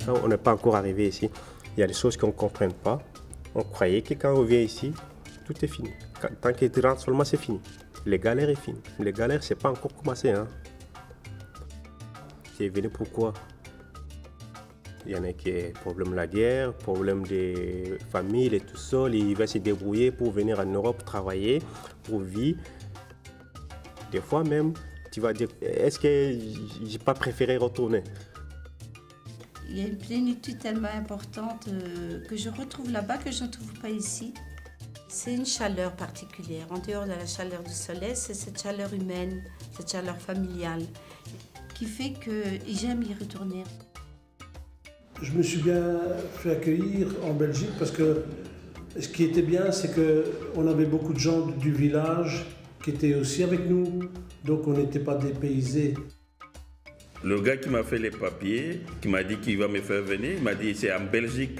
Quand on n'est pas encore arrivé ici, il y a des choses qu'on ne comprend pas. On croyait que quand on vient ici, tout est fini. Tant que tu rentres seulement, c'est fini. Les galères est fini. Les galères, c'est pas encore commencé. Hein. Tu es venu pourquoi? Il y en a qui ont problème de la guerre, problème de famille, il est tout seul, il va se débrouiller pour venir en Europe travailler, pour vivre. Des fois même, tu vas dire, est-ce que j'ai pas préféré retourner? Il y a une plénitude tellement importante que je retrouve là-bas, que je ne trouve pas ici. C'est une chaleur particulière. En dehors de la chaleur du soleil, c'est cette chaleur humaine, cette chaleur familiale, qui fait que j'aime y retourner. Je me suis bien fait accueillir en Belgique parce que ce qui était bien, c'est qu'on avait beaucoup de gens du village qui étaient aussi avec nous, donc on n'était pas dépaysés. Le gars qui m'a fait les papiers, qui m'a dit qu'il va me faire venir, il m'a dit c'est en Belgique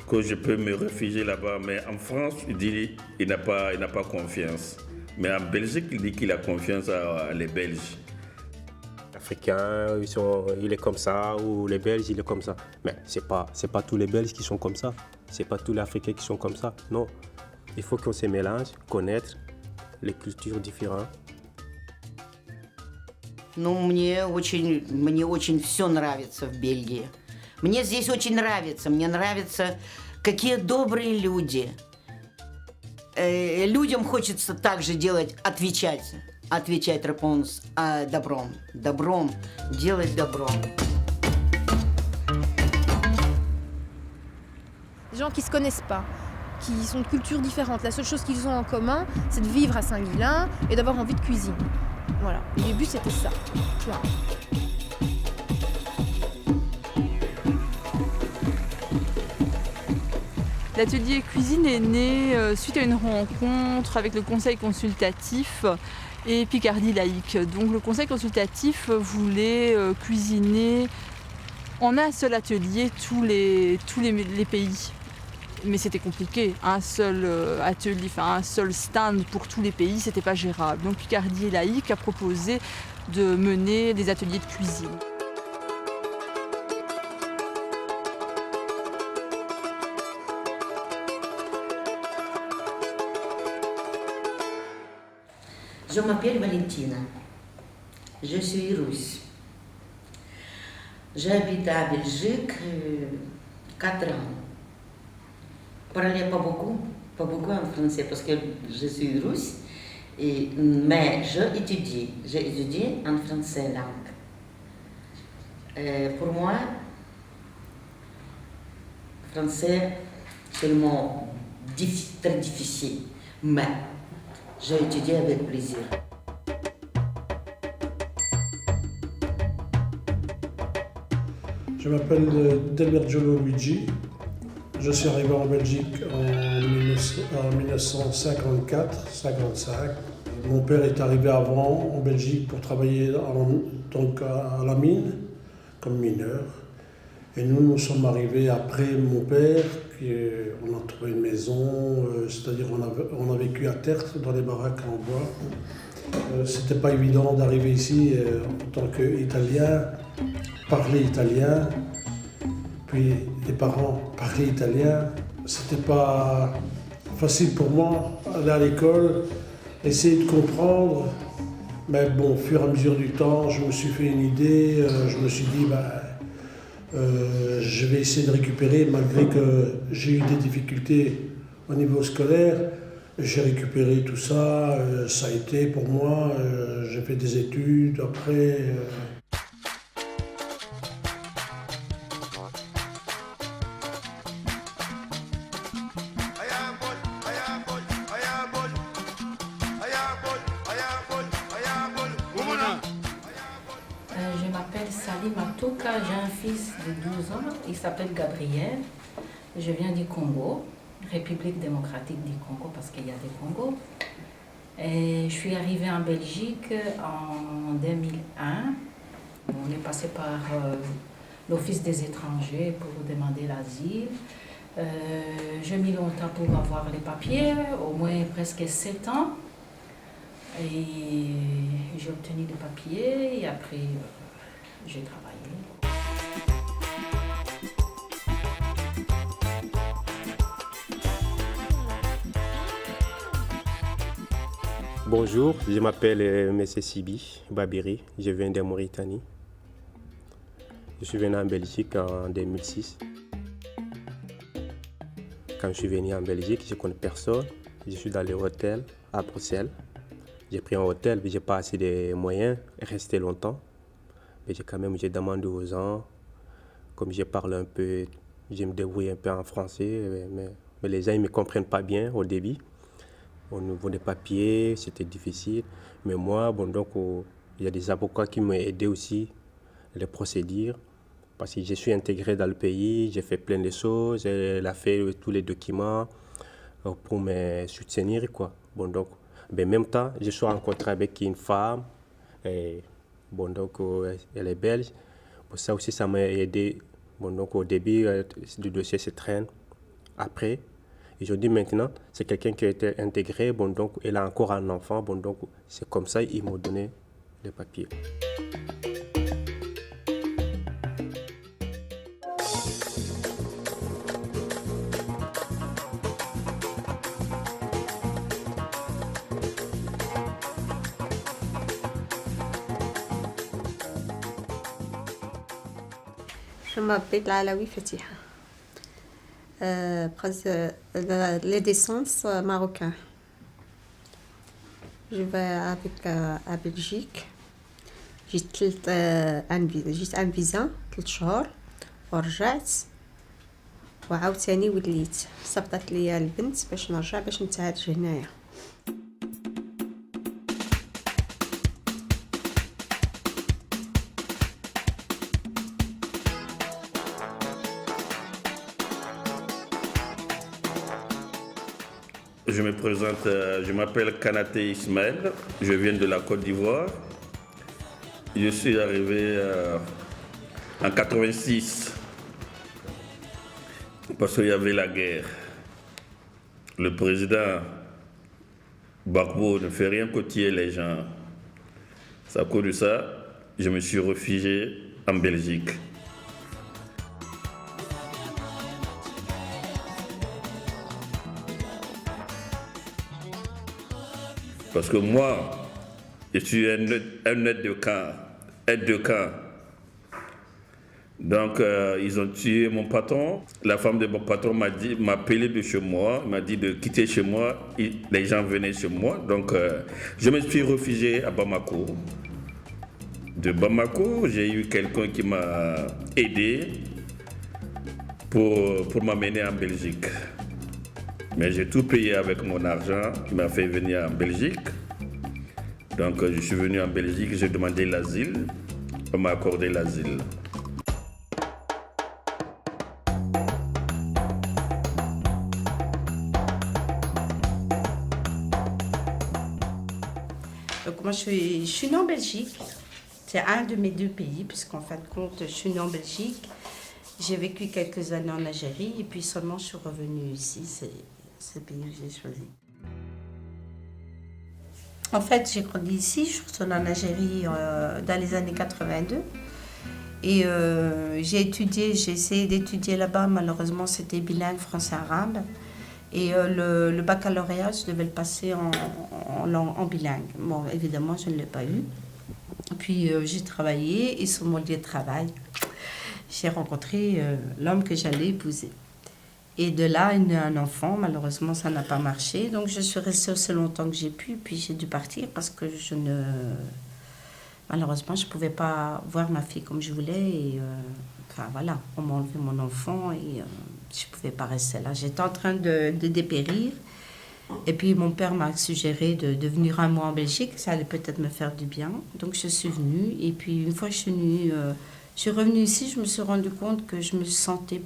que je peux me réfugier là-bas, mais en France, il dit il n'a pas confiance. Mais en Belgique, il dit qu'il a confiance à les Belges. Africains, il est comme ça, ou les Belges, il est comme ça. Mais c'est pas tous les Belges qui sont comme ça. C'est pas tous les Africains qui sont comme ça. Non. Il faut qu'on se mélange, connaître les cultures différentes. Ну, мне очень все нравится в Бельгии. Мне здесь очень нравится. Мне нравится, какие добрые люди. Людям хочется также делать, отвечать réponse добром. Добром, делать добром. Des gens qui ne se connaissent pas, qui sont de cultures différentes. La seule chose qu'ils ont en commun, c'est de vivre à Saint-Guilain et d'avoir envie de cuisiner. Voilà, au début c'était ça. Voilà. L'atelier cuisine est né suite à une rencontre avec le conseil consultatif et Picardie laïque. Donc le conseil consultatif voulait cuisiner en un seul atelier tous les pays. Mais c'était compliqué, un seul atelier, enfin un seul stand pour tous les pays, c'était pas gérable. Donc Picardie laïque a proposé de mener des ateliers de cuisine. Je m'appelle Valentina. Je suis russe. J'habite à Belgique 4 ans. Je ne parlais pas beaucoup en français parce que je suis russe, mais j'ai étudié en français langue. Pour moi, français c'est le mot très difficile, mais j'ai étudié avec plaisir. Je m'appelle Delbert Giolo Luigi. Je suis arrivé en Belgique en 1954-55. Mon père est arrivé avant en Belgique pour travailler donc à la mine, comme mineur. Et nous sommes arrivés après mon père, on a trouvé une maison, c'est-à-dire on a vécu à Tertre dans les baraques en bois. C'était pas évident d'arriver ici en tant qu'Italien, parler italien. Puis les parents parlaient italien, c'était pas facile pour moi aller à l'école, essayer de comprendre. Mais bon, au fur et à mesure du temps, je me suis fait une idée, je me suis dit, je vais essayer de récupérer, malgré que j'ai eu des difficultés au niveau scolaire. J'ai récupéré tout ça, ça a été pour moi, j'ai fait des études après. Je m'appelle Salim Atouka, j'ai un fils de 12 ans, il s'appelle Gabriel. Je viens du Congo, République démocratique du Congo, parce qu'il y a des Congos. Et je suis arrivée en Belgique en 2001. On est passé par l'Office des étrangers pour demander l'asile. J'ai mis longtemps pour avoir les papiers, au moins presque 7 ans. Et j'ai obtenu des papiers et après j'ai travaillé. Bonjour, je m'appelle M. Sibi Babiri, je viens de Mauritanie. Je suis venu en Belgique en 2006. Quand je suis venu en Belgique, je ne connais personne. Je suis dans les hôtels à Bruxelles. J'ai pris un hôtel, mais je n'ai pas assez de moyens de rester longtemps. Mais j'ai demandé aux gens, comme je parle un peu, je me débrouille un peu en français, mais les gens ne me comprennent pas bien au début. Au niveau des papiers, c'était difficile. Mais moi, il y a des avocats qui m'ont aidé aussi, les procédures. Parce que je suis intégré dans le pays, j'ai fait plein de choses, elle a fait tous les documents pour me soutenir, quoi. En même temps, je suis rencontré avec une femme, et, elle est belge. Pour ça aussi, ça m'a aidé. Au début, le dossier se traîne. Après, et je dis maintenant, c'est quelqu'un qui a été intégré, elle a encore un enfant, c'est comme ça qu'ils m'ont donné les papiers. Je m'appelle Alaoui Fatiha. Les descentes marocains. Je vais avec à Belgique. جيت un visa 3 شهور ورجعت وعاوتاني وليت صبطت ليا البنت باش نرجع باش نتعالج هنايا. Je me présente, je m'appelle Kanaté Ismaël, je viens de la Côte d'Ivoire. Je suis arrivé en 86 parce qu'il y avait la guerre. Le président Gbagbo ne fait rien que tuer les gens. C'est à cause de ça, je me suis réfugié en Belgique. Parce que moi, je suis un aide de camp. Donc, ils ont tué mon patron. La femme de mon patron m'a appelé de chez moi, m'a dit de quitter chez moi. Les gens venaient chez moi. Donc, je me suis réfugié à Bamako. De Bamako, j'ai eu quelqu'un qui m'a aidé pour m'amener en Belgique. Mais j'ai tout payé avec mon argent qui m'a fait venir en Belgique. Donc je suis venu en Belgique, j'ai demandé l'asile, on m'a accordé l'asile. Donc moi je suis née en Belgique. C'est un de mes deux pays, puisqu'en fin de compte, je suis née en Belgique. J'ai vécu quelques années en Algérie et puis seulement je suis revenue ici. C'est le pays que j'ai choisi. En fait, j'ai grandi ici, je suis retournée en Algérie dans les années 82. Et j'ai essayé d'étudier là-bas, malheureusement c'était bilingue français-arabe. Et le baccalauréat, je devais le passer en bilingue. Bon, évidemment, je ne l'ai pas eu. Puis j'ai travaillé et sur mon lieu de travail, j'ai rencontré l'homme que j'allais épouser. Et de là, il y a un enfant. Malheureusement, ça n'a pas marché. Donc, je suis restée aussi longtemps que j'ai pu. Puis, j'ai dû partir parce que malheureusement, je ne pouvais pas voir ma fille comme je voulais. Et voilà, on m'a enlevé mon enfant et je ne pouvais pas rester là. J'étais en train de dépérir. Et puis, mon père m'a suggéré de venir un mois en Belgique. Ça allait peut-être me faire du bien. Donc, je suis venue. Et puis, une fois que je suis venue, je suis revenue ici, je me suis rendu compte que je me sentais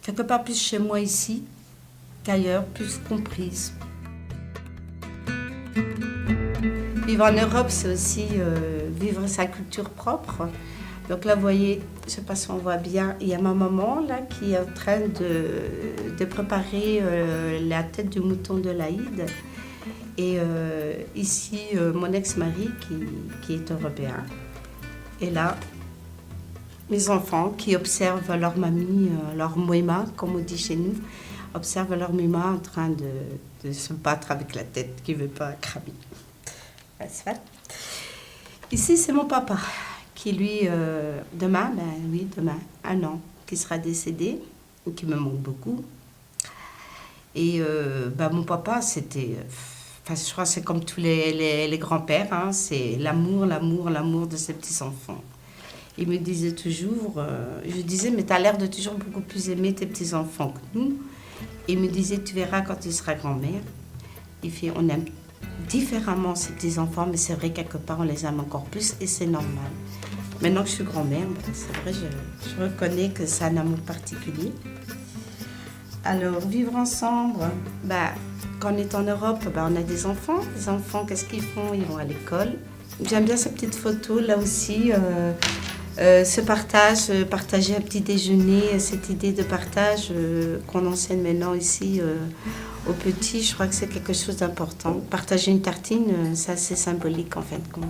quelque part plus chez moi ici qu'ailleurs, plus comprise. Vivre en Europe, c'est aussi vivre sa culture propre. Donc là, vous voyez, je ne sais pas si on voit bien, il y a ma maman là qui est en train de préparer la tête du mouton de l'Aïd. Et ici, mon ex-mari qui est européen. Et là, mes enfants qui observent leur mamie, leur mouema, comme on dit chez nous, observe leur maman en train de se battre avec la tête qui ne veut pas cramer. Voilà. Ici, c'est mon papa qui, lui, demain, 1 an, qui sera décédé, et qui me manque beaucoup. Et mon papa, c'était... je crois que c'est comme tous les grands-pères, hein, c'est l'amour de ses petits-enfants. Il me disait toujours, je disais, mais tu as l'air de toujours beaucoup plus aimer tes petits-enfants que nous. Il me disait, tu verras quand tu seras grand-mère. Il fait, on aime différemment ses petits-enfants, mais c'est vrai, quelque part, on les aime encore plus et c'est normal. Maintenant que je suis grand-mère, c'est vrai, je reconnais que c'est un amour particulier. Alors, vivre ensemble, quand on est en Europe, on a des enfants. Les enfants, qu'est-ce qu'ils font? Ils vont à l'école. J'aime bien ces petites photos, là aussi. Partager un petit déjeuner, cette idée de partage qu'on enseigne maintenant ici aux petits, je crois que c'est quelque chose d'important. Partager une tartine, c'est assez symbolique en fin de compte.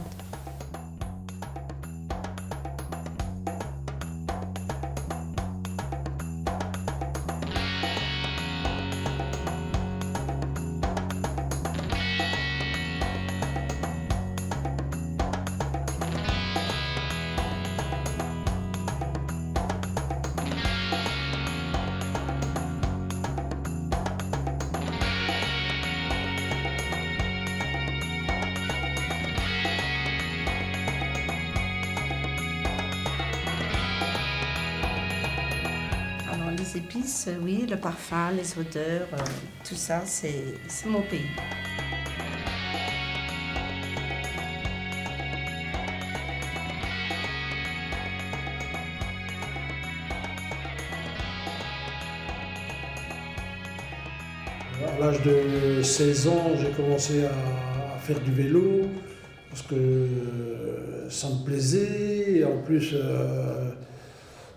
Les épices, oui, le parfum, les odeurs, tout ça, c'est mon pays. À l'âge de 16 ans, j'ai commencé à faire du vélo parce que ça me plaisait. Et en plus,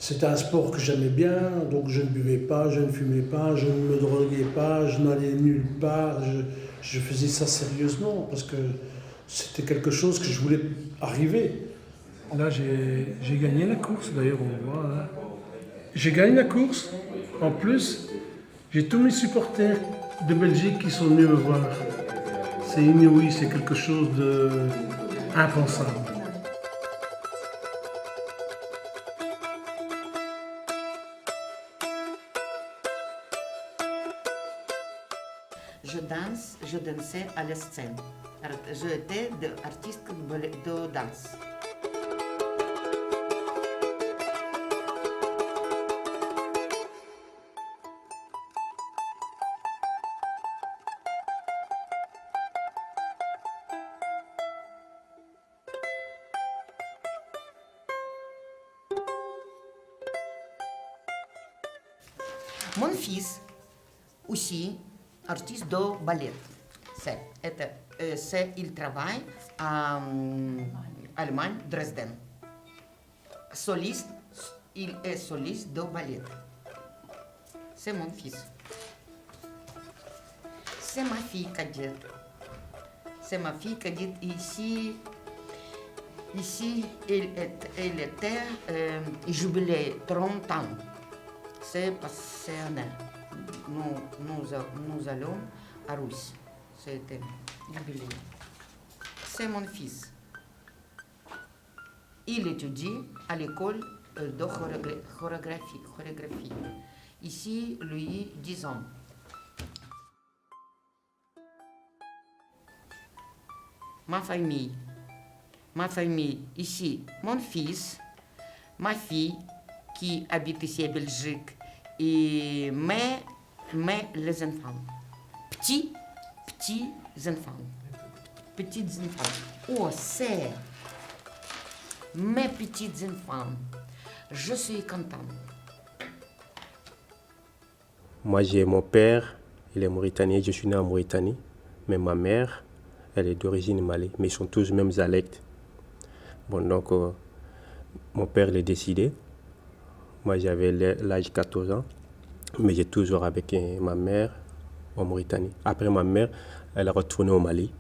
c'était un sport que j'aimais bien, donc je ne buvais pas, je ne fumais pas, je ne me droguais pas, je n'allais nulle part. Je faisais ça sérieusement parce que c'était quelque chose que je voulais arriver. Là, j'ai gagné la course, d'ailleurs, on voit. Là. J'ai gagné la course. En plus, j'ai tous mes supporters de Belgique qui sont venus me voir. C'est inouï, c'est quelque chose d'impensable. Je dansais à la scène. J'étais artiste de danse. Mon fils aussi artiste de ballet. Il travaille en Allemagne, Dresden. Soliste, il est soliste de ballet. C'est mon fils. C'est ma fille cadette. C'est ma fille cadette ici. Ici, elle était jubilée 30 ans. C'est passé un an. Nous allons à Russie. C'était jubilé. C'est mon fils. Il étudie à l'école de chorégraphie. Ici, lui, 10 ans. Ma famille, ici, mon fils, ma fille qui habite ici en Belgique, et les enfants, petits enfants. Oh, c'est mes petits enfants. Je suis contente. Moi, j'ai mon père, il est mauritanien, je suis né en Mauritanie, mais ma mère, elle est d'origine malais, mais ils sont tous mêmes dialectes. Bon, donc, mon père, il est décédé. Moi, j'avais l'âge de 14 ans, mais j'ai toujours avec ma mère en Mauritanie. Après, ma mère, elle est retournée au Mali.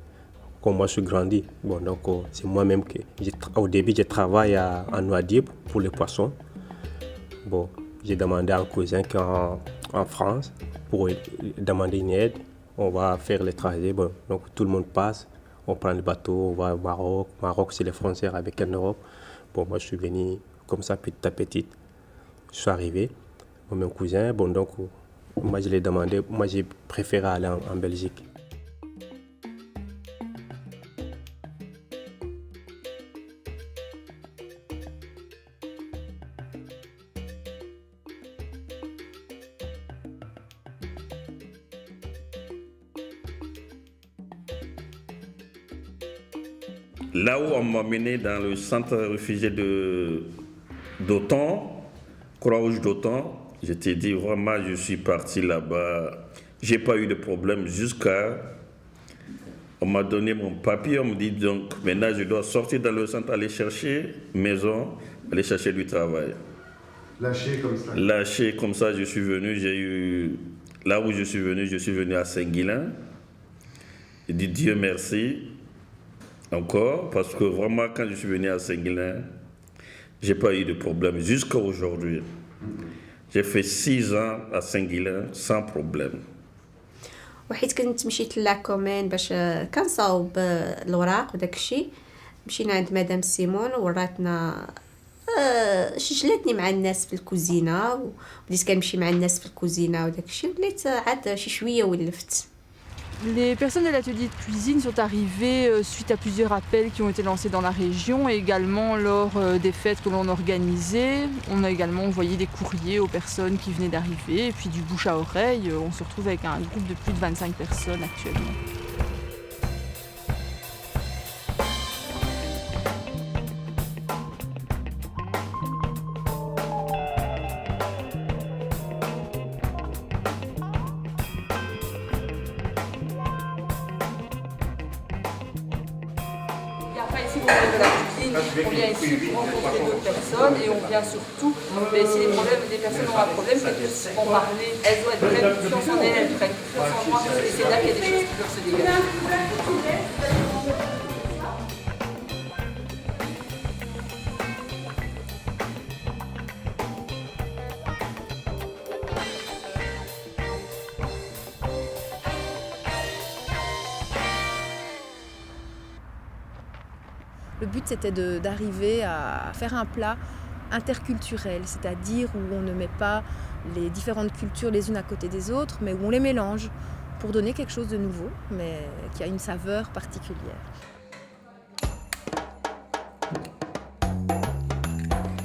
Comme moi, je suis grandi. Bon, donc, c'est moi-même que... Au début, je travaille à Nouadhibou pour les poissons. Bon, j'ai demandé à un cousin en France pour demander une aide. On va faire les trajets, bon, donc tout le monde passe, on prend le bateau, on va au Maroc. Maroc, c'est les frontières avec l'Europe. Bon, moi, je suis venu comme ça, petit à petit. Je suis arrivé, mon cousin, bon, donc, moi, je l'ai demandé, moi, j'ai préféré aller en Belgique. Là où on m'a mené dans le centre réfugié d'Autan, Croix-Rouge d'Autan, je t'ai dit vraiment, je suis parti là-bas. J'ai pas eu de problème jusqu'à. On m'a donné mon papier, on me dit donc maintenant je dois sortir dans le centre, aller chercher maison, aller chercher du travail. Lâché comme ça. Lâché comme ça, je suis venu, là où je suis venu à Saint-Guilain. J'ai dit Dieu merci. Encore, parce que vraiment, quand je suis venu à Saint-Guilain, je n'ai pas eu de problème jusqu'à aujourd'hui. J'ai fait 6 ans à Saint-Guilain sans problème. وحيت كنت مشيت لاكومين باش كنصاوب الوراق وداك الشيء مشينا عند مدام سيمون وراتنا شجلتني مع الناس في الكوزينه وبديت كنمشي مع الناس في الكوزينه وداك الشيء وليت عاد شي شويه ولفت. Les personnes de l'atelier de cuisine sont arrivées suite à plusieurs appels qui ont été lancés dans la région et également lors des fêtes que l'on organisait. On a également envoyé des courriers aux personnes qui venaient d'arriver et puis du bouche à oreille. On se retrouve avec un groupe de plus de 25 personnes actuellement. On vient ici pour rencontrer d'autres personnes et on vient surtout, si des personnes ont un problème, qu'elles puissent en parler, elles doivent être prennent confiance en elles prennent confiance en moi, et c'est là qu'il y a des choses qui peuvent se dégager. Le but, c'était d'arriver à faire un plat interculturel, c'est-à-dire où on ne met pas les différentes cultures les unes à côté des autres, mais où on les mélange pour donner quelque chose de nouveau, mais qui a une saveur particulière.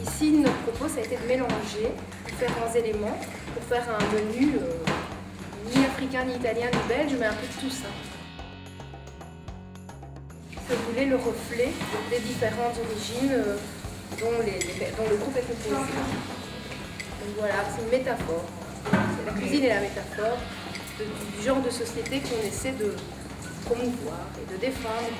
Ici, notre propos, ça a été de mélanger différents éléments pour faire un menu ni africain, ni italien, ni belge, mais un peu de tout ça. Je voulais le reflet des différentes origines dont le groupe est composé. Donc voilà, c'est une métaphore. La cuisine est la métaphore du genre de société qu'on essaie de promouvoir et de défendre.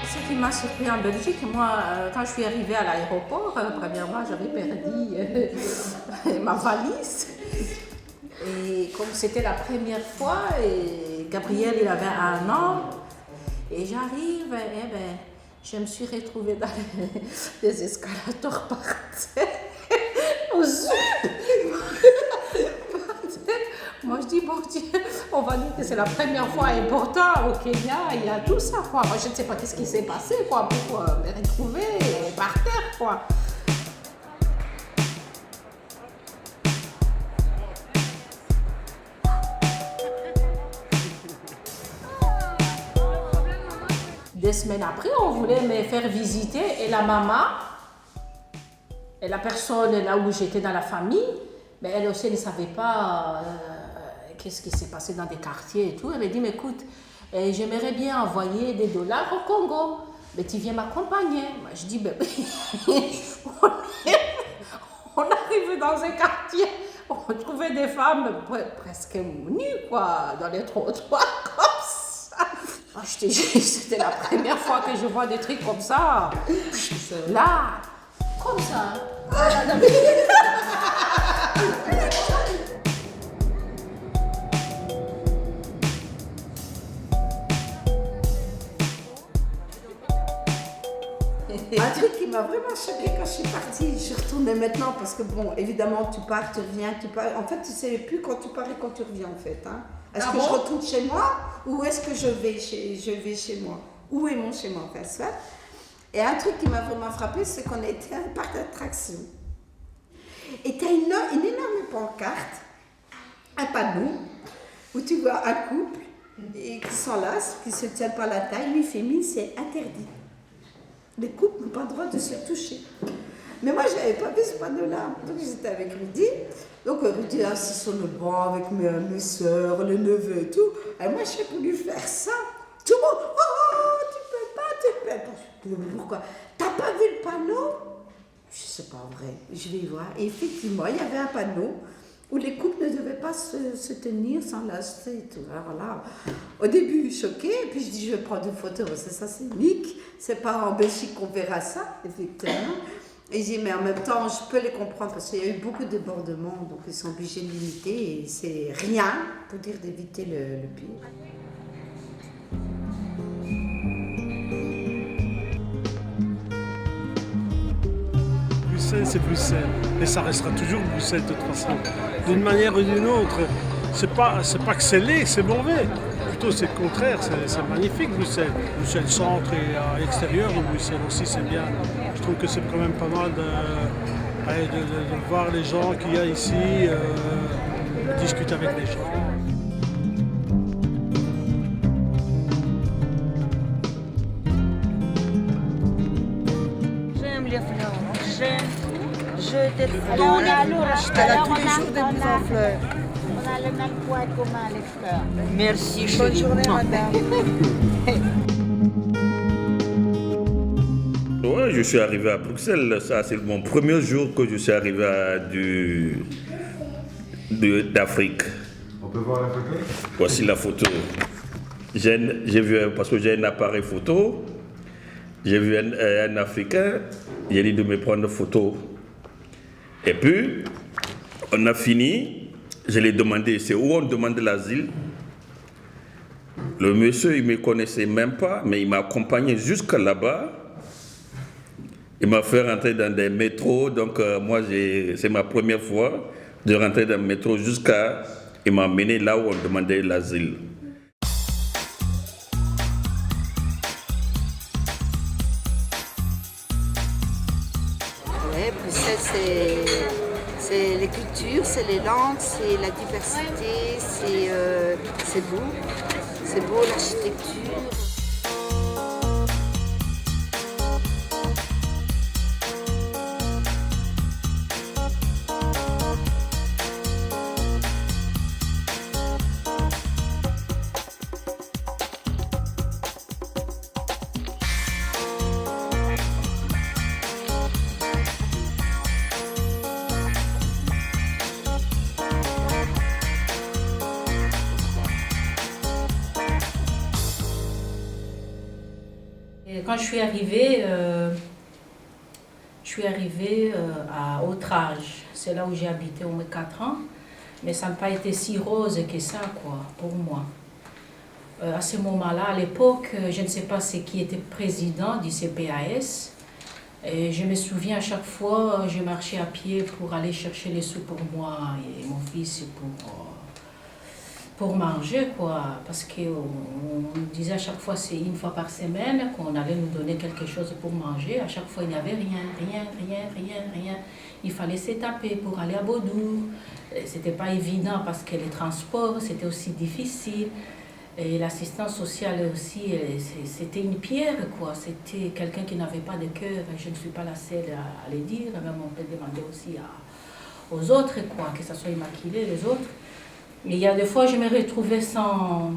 Ce qui m'a surpris en Belgique, moi, quand je suis arrivée à l'aéroport, premièrement, j'avais perdu ma valise. Et comme c'était la première fois, et Gabriel, il avait 1 an, et j'arrive, et ben, je me suis retrouvée dans les escalators par terre, aux yeux. Moi, je dis, bon Dieu, on va dire que c'est la première fois important au Kenya, il y a tout ça, quoi. Moi, je ne sais pas qu'est-ce qui s'est passé, quoi, pour me retrouver par terre, quoi. Des semaines après, on voulait me faire visiter et la maman, et la personne là où j'étais dans la famille, mais elle aussi ne savait pas qu'est-ce qui s'est passé dans des quartiers et tout. Elle m'a dit, mais écoute, j'aimerais bien envoyer des dollars au Congo, mais tu viens m'accompagner. Moi, je dis, ben, on arrive dans un quartier, on trouvait des femmes presque nues, quoi, dans les trottoirs comme ça. Oh, je te dis, c'était la première fois que je vois des trucs comme ça. Là, comme ça. Voilà, non, mais... Un truc qui m'a vraiment choquée quand je suis partie, je suis retournée maintenant parce que bon, évidemment, tu pars, tu reviens, tu pars. En fait, tu ne sais plus quand tu pars et quand tu reviens en fait. Hein. Est-ce que je retourne chez moi ou est-ce que je vais chez moi? Où est mon chez moi en fait ça? Et un truc qui m'a vraiment frappée, c'est qu'on était à un parc d'attractions. Et tu as une énorme pancarte, un panneau, où tu vois un couple et qui s'enlacent, qui ne se tiennent pas la taille, lui féminin, c'est interdit. Les couples n'ont pas le droit de se toucher. Mais moi, je n'avais pas vu ce panneau-là. Donc, j'étais avec Rudy. Donc, Rudy est assis sur le banc avec mes soeurs, les neveux et tout. Et moi, j'ai voulu faire ça. Tout le monde, oh, tu peux pas. Pourquoi? T'as pas vu le panneau? Je sais pas, vrai. Je vais y voir. Et effectivement, il y avait un panneau où les couples ne devaient pas se tenir, s'enlacer et tout. Alors là, au début, choquée, et puis je dis, je vais prendre une photo, c'est ça, c'est unique. C'est pas en Belgique qu'on verra ça, effectivement. Et je dis, mais en même temps, je peux les comprendre, parce qu'il y a eu beaucoup de débordements, donc ils sont obligés de limiter, et c'est rien pour dire d'éviter le pire. Bruxelles, c'est Bruxelles. Et ça restera toujours Bruxelles de toute façon. D'une manière ou d'une autre, c'est pas que c'est laid, c'est mauvais. Plutôt c'est le contraire, c'est magnifique Bruxelles. Bruxelles centre et à l'extérieur de Bruxelles aussi c'est bien. Je trouve que c'est quand même pas mal de voir les gens qu'il y a ici, discuter avec les gens. J'aime les fleurs, je défends. Elle a tous les jours des bouquets en fleurs. On a le même poids commun, les fleurs. Merci, chérie. Bonne journée, madame. Ouais, je suis arrivé à Bruxelles. Ça, c'est mon premier jour que je suis arrivé d'Afrique. On peut voir la photo? Voici la photo. J'ai vu, parce que j'ai un appareil photo, j'ai vu un Africain, il a dit de me prendre une photo. Et puis, on a fini, je lui ai demandé, c'est où on demande l'asile. Le monsieur, il ne me connaissait même pas, mais il m'a accompagné jusqu'à là-bas. Il m'a fait rentrer dans des métros, donc moi, c'est ma première fois de rentrer dans le métro jusqu'à... Il m'a emmené là où on demandait l'asile. Oui, Bruxelles, c'est les cultures, c'est les langues, c'est la diversité, c'est beau l'architecture. Quand je suis arrivée à Autrage. C'est là où j'ai habité au moins 4 ans. Mais ça n'a pas été si rose que ça, quoi, pour moi. À ce moment-là, à l'époque, je ne sais pas c'est qui était président du CPAS. Et je me souviens, à chaque fois, je marchais à pied pour aller chercher les sous pour moi et mon fils pour manger, quoi. Parce qu'on disait à chaque fois, c'est une fois par semaine qu'on allait nous donner quelque chose pour manger. À chaque fois, il n'y avait rien. Il fallait se taper pour aller à Baudou. C'était pas évident parce que les transports, c'était aussi difficile. Et l'assistance sociale aussi, c'était une pierre, quoi. C'était quelqu'un qui n'avait pas de cœur. Je ne suis pas la seule à le dire. Même on peut demander aussi aux autres, quoi, que ce soit immaculé, les autres. Mais il y a des fois, je me retrouvais sans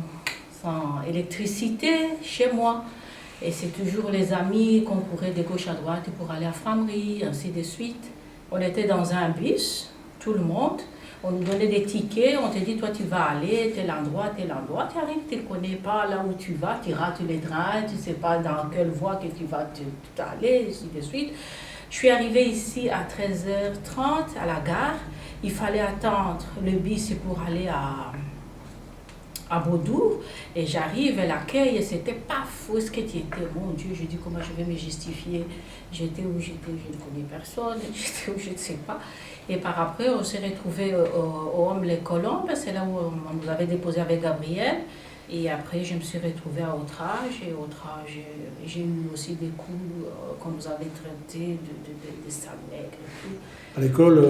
électricité chez moi. Et c'est toujours les amis qu'on courait de gauche à droite pour aller à Frameries, ainsi de suite. On était dans un bus, tout le monde. On nous donnait des tickets, on te dit, toi tu vas aller, tel endroit, tu arrives, tu ne connais pas là où tu vas, tu rates les trains, tu ne sais pas dans quelle voie que tu vas t'aller, ainsi de suite. Je suis arrivée ici à 13h30 à la gare. Il fallait attendre le bus pour aller à Bordeaux. Et j'arrive à l'accueil et c'était pas fou ce que tu étais. Mon Dieu, je dis comment je vais me justifier. J'étais où j'étais, je ne connais personne. J'étais où je ne sais pas. Et par après, on s'est retrouvés au Homme-les-Colombes. C'est là où on nous avait déposé avec Gabriel. Et après, je me suis retrouvée à Outrage. Et Outrage, j'ai eu aussi des coups qu'on nous avait traités de sales nègres et tout. À l'école,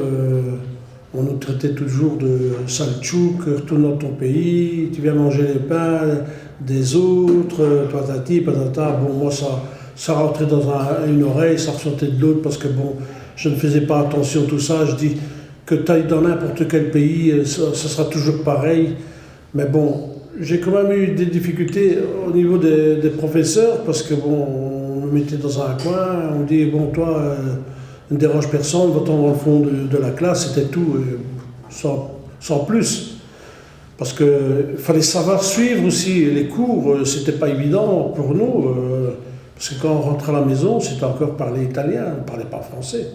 on nous traitait toujours de saltchouk, retourne dans ton pays, tu viens manger les pains des autres, patati, patata. Bon, moi, ça rentrait dans une oreille, ça ressortait de l'autre parce que bon, je ne faisais pas attention à tout ça. Je dis que tu ailles dans n'importe quel pays, ça sera toujours pareil. Mais bon, j'ai quand même eu des difficultés au niveau des professeurs parce que bon, on me mettait dans un coin, on dit bon toi, ne dérange personne, va-t'en dans le fond de la classe, c'était tout, sans plus. Parce qu'il fallait savoir suivre aussi les cours, c'était pas évident pour nous, parce que quand on rentrait à la maison, c'était encore parler italien, on ne parlait pas français.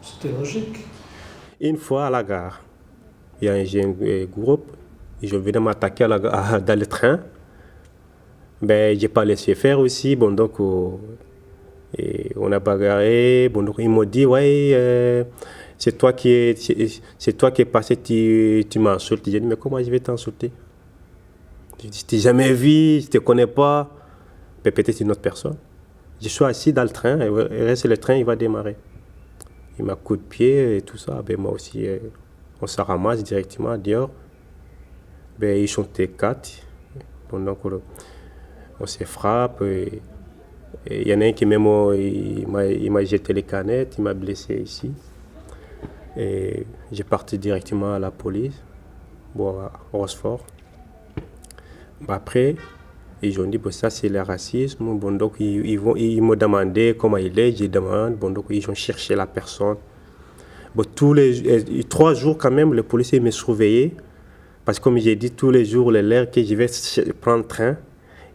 C'était logique. Une fois à la gare, il y a un groupe. Ils venaient m'attaquer dans le train. Ben, je n'ai pas laissé faire aussi. Bon, donc, on a bagarré. Bon, donc, ils m'ont dit, ouais, c'est toi qui es passé, tu m'as insulté. J'ai dit, mais comment je vais t'insulter? Je ne t'ai jamais vu, je ne te connais pas. Ben, peut-être une autre personne. Je suis assis dans le train, et reste le train, il va démarrer. Il m'a coup de pied et tout ça. Ben, moi aussi, on se ramasse directement dehors. Ben, ils chantaient 4. Pendant qu'on se frappe. Il y en a un qui même il m'a jeté les canettes, il m'a blessé ici. Et j'ai parti directement à la police, bon, à Rochefort. Ben, après, ils ont dit que ça c'est le racisme. Bon, donc ils m'ont demandé comment il est, je demande. Bon, donc ils ont cherché la personne. Bon, 3 jours quand même, le policier me surveillait. Parce que comme j'ai dit, tous les jours, l'heure que je vais prendre le train,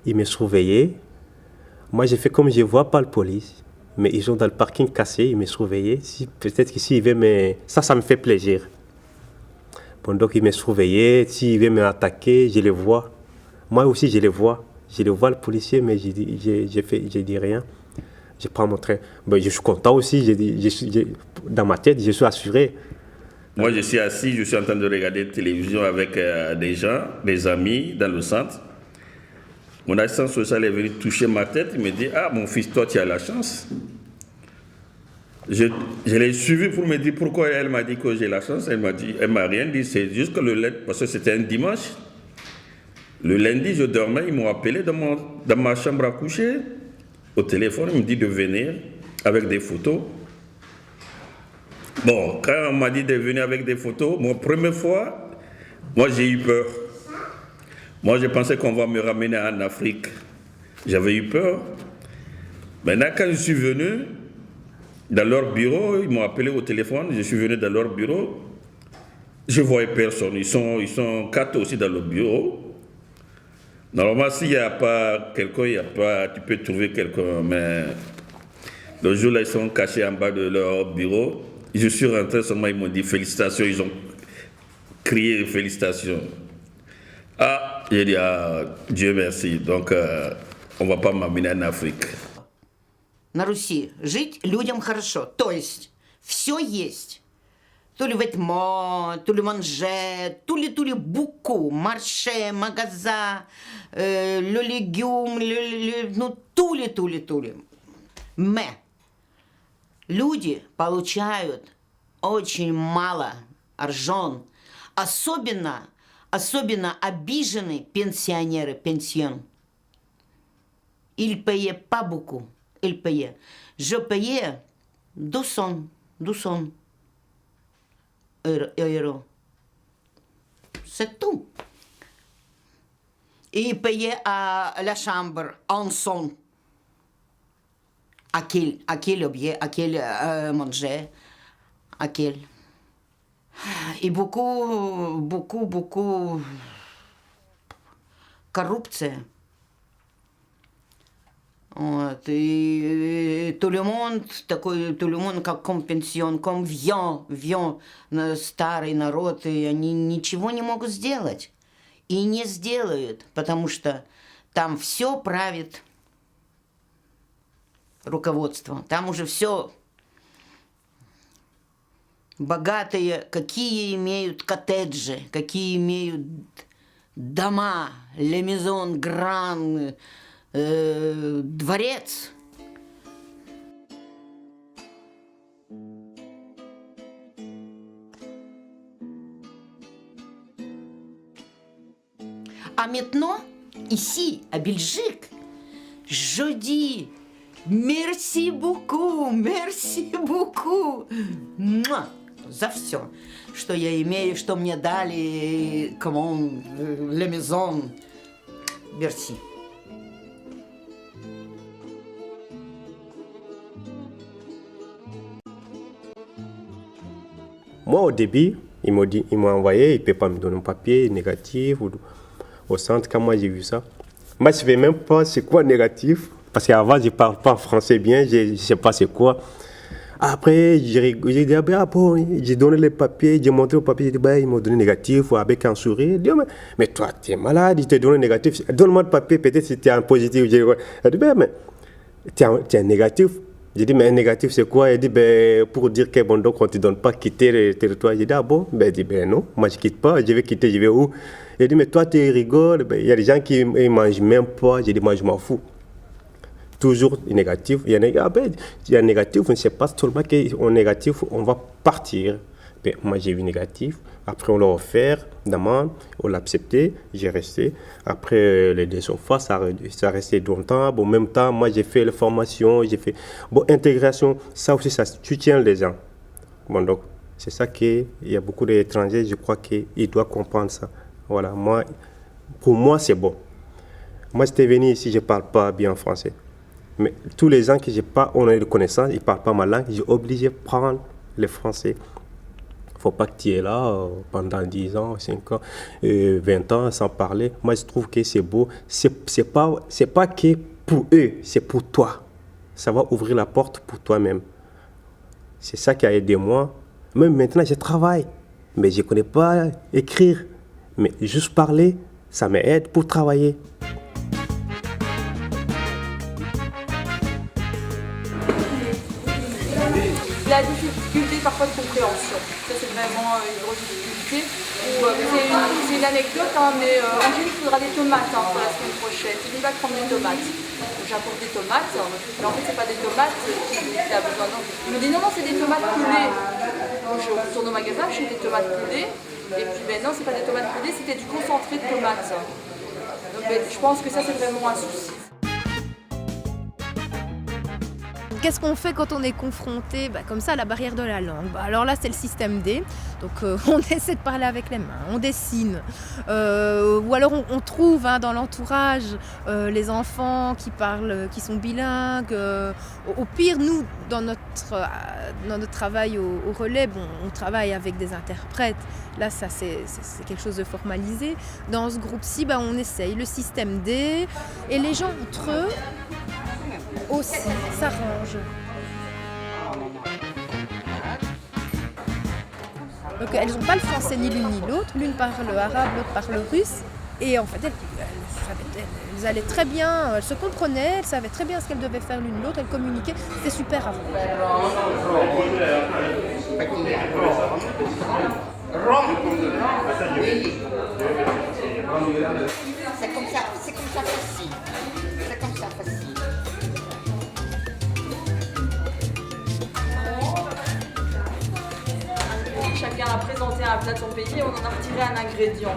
ils me surveillaient. Moi, j'ai fait comme je ne vois pas la police. Mais ils sont dans le parking cassé, ils me surveillaient. Peut-être qu'ici, ils veulent me... Ça me fait plaisir. Bon, donc, ils me surveillaient. S'ils veulent m'attaquer, je les vois. Moi aussi, je les vois. Je les vois, le policier, mais je dis rien. Je prends mon train. Ben, je suis content aussi. Dans ma tête, je suis assuré. Moi, je suis assis, je suis en train de regarder la télévision avec des gens, des amis dans le centre. Mon assistant social est venu toucher ma tête. Il me dit, ah, mon fils, toi, tu as la chance. Je l'ai suivi pour me dire pourquoi elle m'a dit que j'ai la chance. Elle m'a rien dit. C'est juste que le lundi, parce que c'était un dimanche. Le lundi, je dormais. Ils m'ont appelé dans ma chambre à coucher. Au téléphone, ils me disent de venir avec des photos. Bon, quand on m'a dit de venir avec des photos, mon première fois, moi j'ai eu peur. Moi je pensais qu'on va me ramener en Afrique. J'avais eu peur. Maintenant quand je suis venu dans leur bureau, ils m'ont appelé au téléphone, je suis venu dans leur bureau, je ne voyais personne. Ils sont 4 aussi dans le bureau. Normalement s'il n'y a pas quelqu'un, tu peux trouver quelqu'un, mais le jour-là ils sont cachés en bas de leur bureau. Je suis rentré seulement, ils m'ont dit félicitations, ils ont crié félicitations. Ah, j'ai dit, ah, Dieu merci, donc on ne va pas m'amener en Afrique. На Руси жить людям хорошо, то есть все есть. То ли вêtements, то ли манже, то ли beaucoup, marché, magasin, le légume, ну, то ли. Mais люди получают очень мало аржон, особенно обиженные пенсионеры, пенсион. Ils payaient pas beaucoup, ils payaient. Je payais 200 euros. C'est tout. Et ils payaient à la chambre en son. À quel objet, à quel manger, à quel... И beaucoup коррупция. Вот. И tout le monde comme пенсион, comme vient старый народ, и они ничего не могут сделать. И не сделают, потому что там все правит руководство. Там уже все богатые, какие имеют коттеджи, какие имеют дома, Le Maison Grand, дворец. А maintenant, ici, à Belgique, je dis merci beaucoup за все, что я имею, что мне дали, comment, la maison. Merci. Moi, au début, ils m'ont envoyé, ils ne peuvent pas me donner un papier négatif au centre. Quand moi j'ai vu ça, moi je ne savais même pas c'est quoi négatif, parce qu'avant je ne parle pas français bien, je ne sais pas c'est quoi. Après, j'ai dit, ah bon, j'ai donné les papiers, j'ai montré le papier, j'ai dit, bah, ils m'ont donné négatif avec un sourire. Dit, mais toi, tu es malade, ils te donnent négatif. Donne-moi le papier, peut-être si tu es un positif. J'ai dit, bah, mais tu es un négatif. J'ai dit, mais un négatif, c'est quoi? Il dit, ben, pour dire que bon, donc on ne te donne pas quitter le territoire. J'ai dit, ah bon? Ben, il dit, ben non, moi je ne quitte pas, je vais quitter, je vais où? Il dit, mais toi, tu rigoles. Ben, il y a des gens qui ne mangent même pas. J'ai dit, moi, je m'en fous. Toujours négatif. Il y a un négatif, on ne sait pas seulement qu'en négatif, on va partir. Ben, moi, j'ai vu négatif. Après, on l'a offert, demande, on l'a accepté, j'ai resté. Après, les deuxième fois, ça a resté longtemps. Bon, en même temps, moi, j'ai fait la formation, j'ai fait... Bon, intégration, ça aussi, ça soutient les gens. Bon, donc, c'est ça qu'il y a beaucoup d'étrangers, je crois qu'ils doivent comprendre ça. Voilà, moi, pour moi, c'est bon. Moi, j'étais venu ici, je ne parle pas bien français. Mais tous les gens que j'ai pas, on a de connaissances, ils ne parlent pas ma langue, j'ai obligé de prendre le français. Il ne faut pas que tu es là pendant 10 ans, 5 ans, 20 ans sans parler. Moi, je trouve que c'est beau. C'est pas que pour eux, c'est pour toi. Ça va ouvrir la porte pour toi-même. C'est ça qui a aidé moi. Même maintenant, je travaille, mais je ne connais pas écrire. Mais juste parler, ça m'aide pour travailler. La difficulté parfois de compréhension, ça c'est vraiment une grosse difficulté. C'est une anecdote, hein, mais Angélique, il faudra des tomates pour la semaine prochaine. Il va prendre des tomates. J'apporte des tomates, mais en fait c'est pas des tomates qu'il a besoin. Non. Il me dit non, c'est des tomates coulées. Donc je retourne au magasin, je fais des tomates coulées. Et puis ben non, c'est pas des tomates coulées, c'était du concentré de tomates. Donc ben, je pense que ça c'est vraiment un souci. Qu'est-ce qu'on fait quand on est confronté comme ça à la barrière de la langue? Alors là, c'est le système D. Donc on essaie de parler avec les mains, on dessine. Ou alors on trouve dans l'entourage les enfants qui sont bilingues. Au pire, nous, dans notre travail au relais, on travaille avec des interprètes. Là, ça c'est quelque chose de formalisé. Dans ce groupe-ci, on essaye le système D. Et les gens entre eux aussi s'arrangent. Donc elles n'ont pas le français ni l'une ni l'autre. L'une parle arabe, l'autre parle russe. Et en fait, elles allaient très bien, elles se comprenaient, elles savaient très bien ce qu'elles devaient faire l'une l'autre, elles communiquaient. C'était super avant. C'est comme ça facile. C'est comme ça facile. Chacun a présenté un plat de son pays et on en a retiré un ingrédient.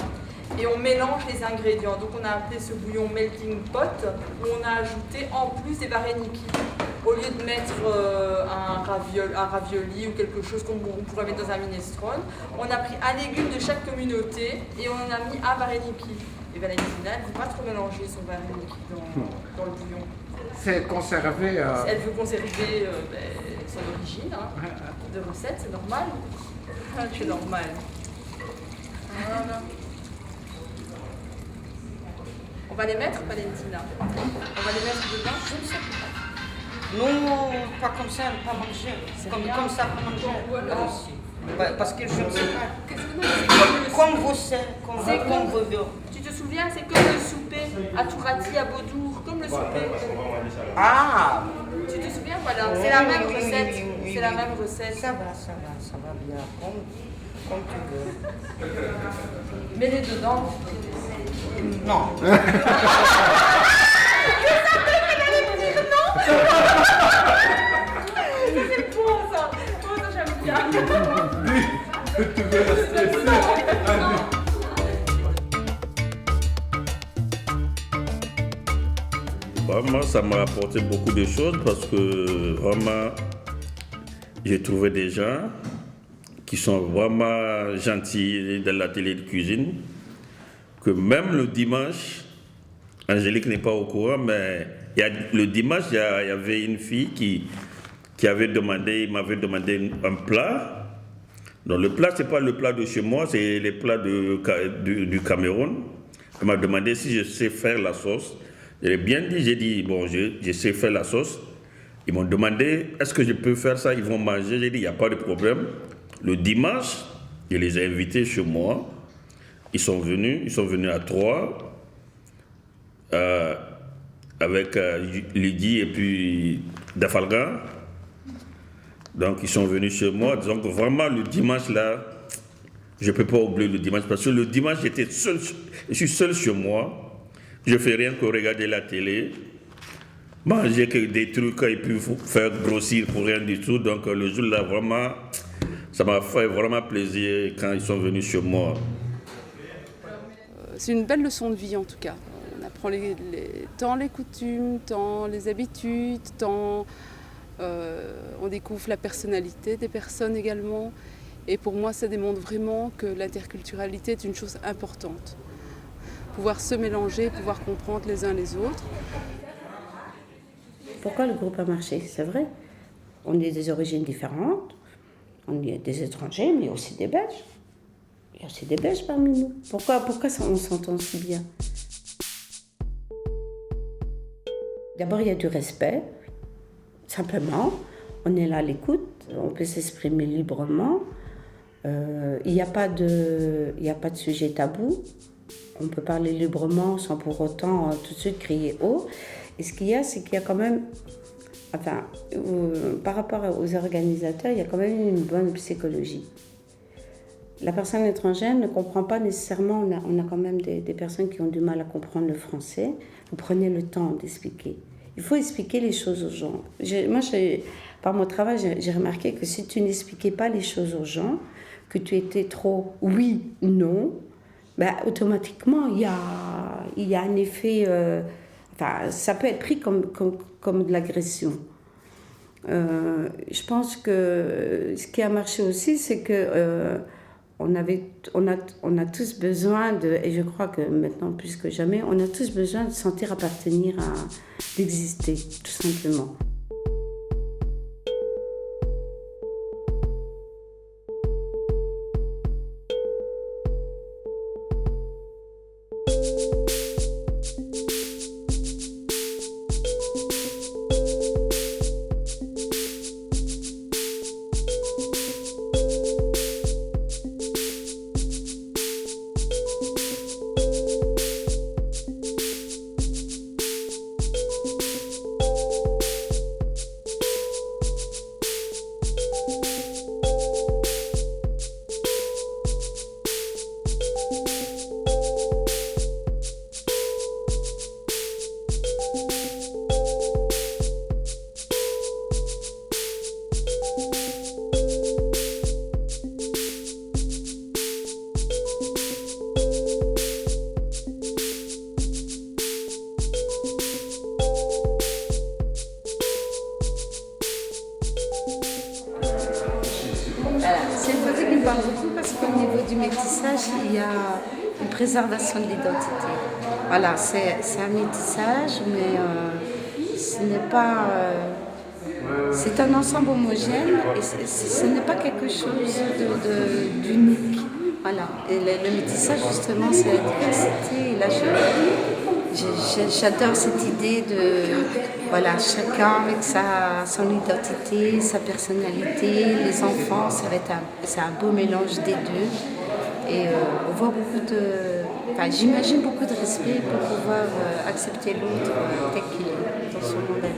Et on mélange les ingrédients. Donc on a appelé ce bouillon melting pot où on a ajouté en plus des vareniki. Au lieu de mettre un ravioli ou quelque chose qu'on pourrait mettre dans un minestrone, on a pris un légume de chaque communauté et on en a mis un vareniki. Et Valentina, elle ne veut pas trop mélanger son vareniki dans le bouillon. C'est conservé. Elle veut conserver son origine de recette, c'est normal. C'est normal. Voilà. On va les mettre, Valentina. On va les mettre dedans. Je ne sais pas. Non, pas comme ça, pas manger. Comme ça, pas manger. Parce que je ne sais pas. Comme vous savez, comme vous voulez. Tu te souviens, c'est comme le souper à Tourati, à Beaudour, comme le souper. Ah! Tu te souviens, voilà, c'est la même recette. C'est la même recette. Ça va bien, comme tu veux. Mets-les dedans. Non. C'est bon ça. Oh, ça j'aime bien. Vraiment, ça m'a apporté beaucoup de choses parce que vraiment, j'ai trouvé des gens qui sont vraiment gentils dans l'atelier de cuisine, que même le dimanche, Angélique n'est pas au courant, mais le dimanche, il y avait une fille qui m'avait demandé un plat. Donc le plat, ce n'est pas le plat de chez moi, c'est les plats du Cameroun. Elle m'a demandé si je sais faire la sauce. J'ai bien dit, j'ai dit, bon, je sais faire la sauce. Ils m'ont demandé, est-ce que je peux faire ça? Ils vont manger. J'ai dit, il n'y a pas de problème. Le dimanche, je les ai invités chez moi. Ils sont venus à 3, avec Lydie et puis Dafalgan. Donc, ils sont venus chez moi. Donc, vraiment, le dimanche, là, je ne peux pas oublier le dimanche. Parce que le dimanche, je suis seul chez moi. Je ne fais rien que regarder la télé, manger que des trucs et puis faire grossir pour rien du tout. Donc, le jour-là, vraiment, ça m'a fait vraiment plaisir quand ils sont venus chez moi. C'est une belle leçon de vie, en tout cas. On apprend tant les coutumes, tant les habitudes, tant... on découvre la personnalité des personnes également. Et pour moi, ça démontre vraiment que l'interculturalité est une chose importante. Pouvoir se mélanger, pouvoir comprendre les uns les autres. Pourquoi le groupe a marché? C'est vrai. On est des origines différentes. On est des étrangers, mais aussi des Belges. Il y a aussi des Belges parmi nous. Pourquoi on s'entend si bien? D'abord, il y a du respect. Simplement, on est là à l'écoute, on peut s'exprimer librement. Il n'y a pas de sujet tabou. On peut parler librement sans pour autant tout de suite crier haut. Et ce qu'il y a, c'est qu'il y a quand même, par rapport aux organisateurs, il y a quand même une bonne psychologie. La personne étrangère ne comprend pas nécessairement, on a quand même des personnes qui ont du mal à comprendre le français. Vous prenez le temps d'expliquer. Il faut expliquer les choses aux gens. Par mon travail, j'ai remarqué que si tu n'expliquais pas les choses aux gens, que tu étais trop oui, non, automatiquement, il y a un effet... ça peut être pris comme de l'agression. Je pense que ce qui a marché aussi, c'est que on a tous besoin et je crois que maintenant plus que jamais, on a tous besoin de sentir appartenir d'exister, tout simplement. C'est une chose qui me parle beaucoup parce qu'au niveau du métissage, il y a une préservation de l'identité. Voilà, c'est un métissage, mais ce n'est pas... c'est un ensemble homogène et ce n'est pas quelque chose d'unique. Voilà. Et le métissage, justement, c'est la diversité. Et là, j'adore cette idée de voilà, chacun avec son identité, sa personnalité. Les enfants, c'est un beau mélange des deux. Et on voit beaucoup de... Enfin, j'imagine beaucoup de respect pour pouvoir accepter l'autre tel qu'il est dans son monde.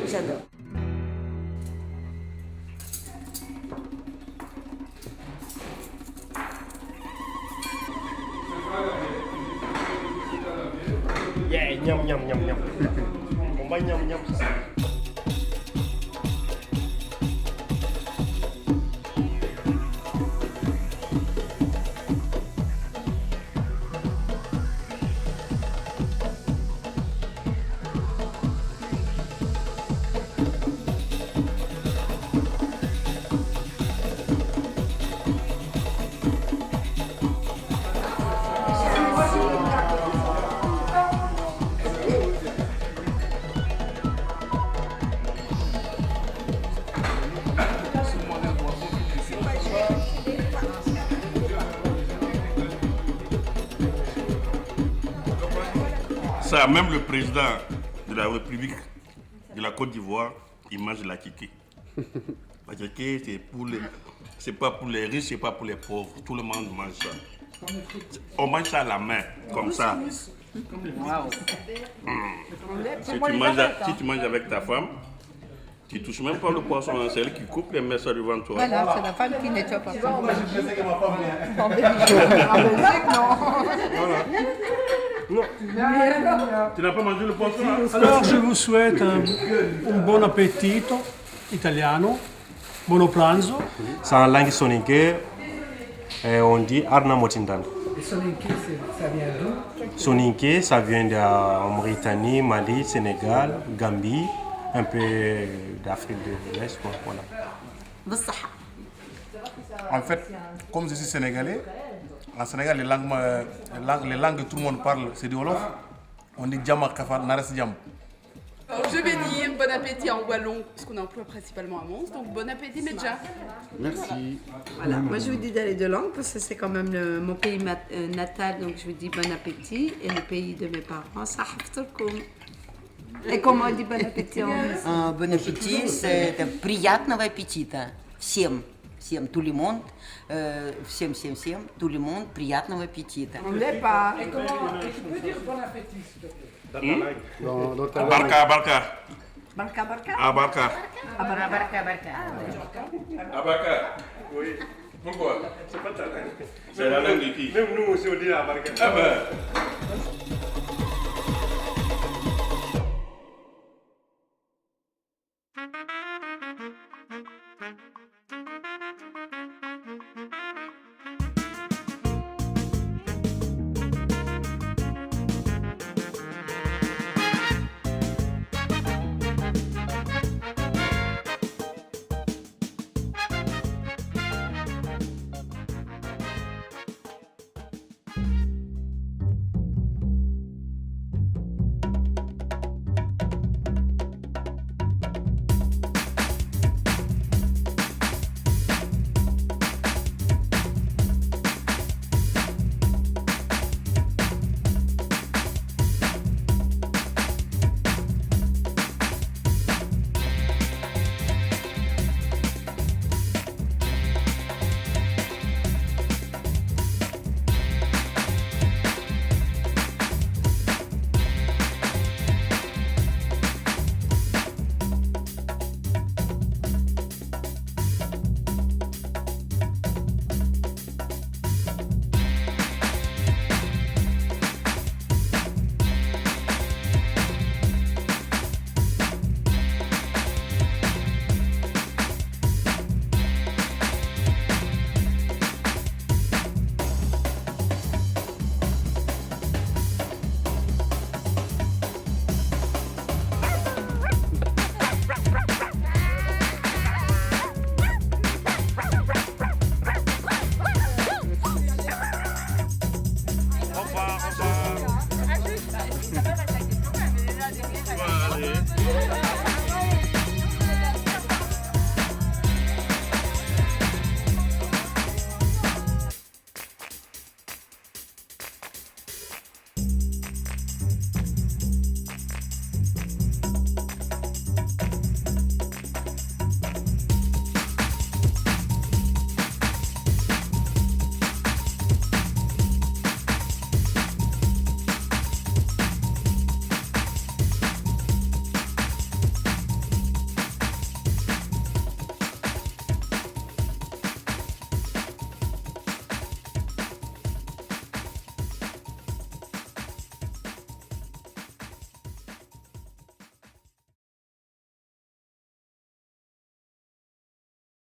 J'adore. Yeah, nyam nyam nyam nyam. On va nyam nyam. Ça, même le président de la République de la Côte d'Ivoire, il mange la kiki. La kiki, c'est pas pour les riches, c'est pas pour les pauvres. Tout le monde mange ça. On mange ça à la main, comme ça. Wow. Si tu manges avec ta femme, tu ne touches même pas le poisson, c'est elle qui coupe les mets ça devant toi. Voilà, c'est la femme qui nettoie pas. Je sais que ma femme vient. En Belgique, non. Tu n'as pas mangé le poisson? Alors je vous souhaite un bon appetito italiano, buon pranzo. C'est en langue soninké, on dit Arna Motindan. Et soninké, ça vient d'où? Soninké, ça vient de Mauritanie, Mali, Sénégal, Gambie, un peu d'Afrique de l'Est. Voilà. En fait, comme je suis sénégalais, en Sénégal, les langues que tout le monde parle, c'est du Wolof. On dit Djama Kafar, Nares Djam. Alors, je vais dire bon appétit en wallon, parce qu'on emploie principalement à Mons, donc bon appétit Medja. Merci. Voilà, moi je vous dis d'aller de langue parce que c'est quand même mon pays natal, donc je vous dis bon appétit. Et le pays de mes parents, ça Et comment on dit bon appétit en russe? Bon appétit, c'est приятного аппетита. Всем, tout le monde. Всем, tout le monde, приятного аппетита. On ne l'est pas. Et tu peux dire bon appétit, s'il te plaît? Abarka. Barka. Abarka. Abarka. Oui. Pourquoi? C'est pas ta langue. C'est la langue de qui? Même nous aussi on dit abarka. Ah ben.